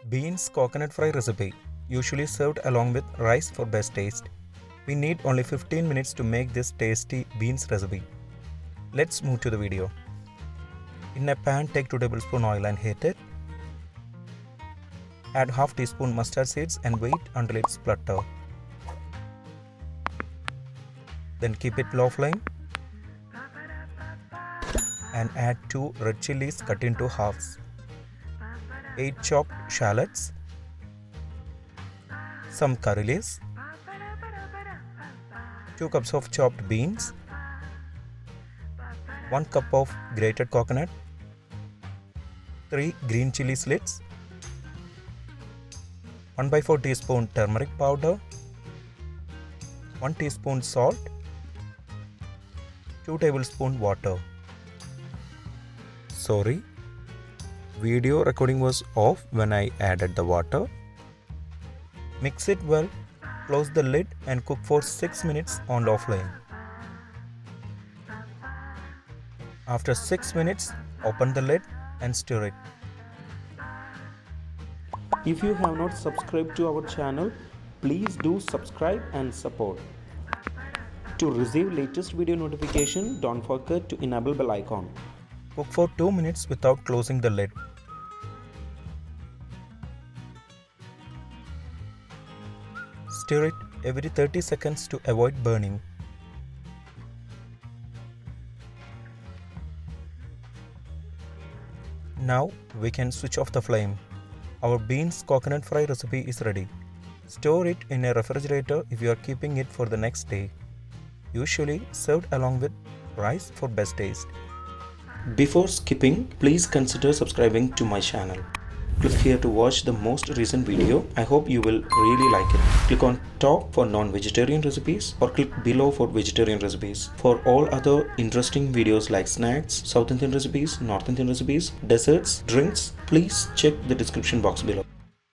Beans coconut fry recipe, usually served along with rice for best taste. We need only 15 minutes to make this tasty beans recipe. Let's move to the video. In a pan, take 2 tablespoons oil and heat it. Add half teaspoon mustard seeds and wait until it splutter. Then keep it low flame and add 2 red chillies cut into halves, 8 chopped shallots, some curry leaves, 2 cups of chopped beans, 1 cup of grated coconut, 3 green chilli slits, 1/4 teaspoon turmeric powder, 1 teaspoon salt, 2 tablespoon water. Sorry, video recording was off when I added the water. Mix it well, close the lid and cook for 6 minutes on low flame. After 6 minutes, open the lid and stir it. If you have not subscribed to our channel, please do subscribe and support. To receive latest video notification, don't forget to enable bell icon. Cook for 2 minutes without closing the lid. Stir it every 30 seconds to avoid burning. Now we can switch off the flame. Our beans coconut fry recipe is ready. Store it in a refrigerator if you are keeping it for the next day. Usually served along with rice for best taste. Before skipping, please consider subscribing to my channel. Click here to watch the most recent video. I hope you will really like it. Click on top for non-vegetarian recipes or click below for vegetarian recipes. For all other interesting videos like snacks, South Indian recipes, North Indian recipes, desserts, drinks, please check the description box below.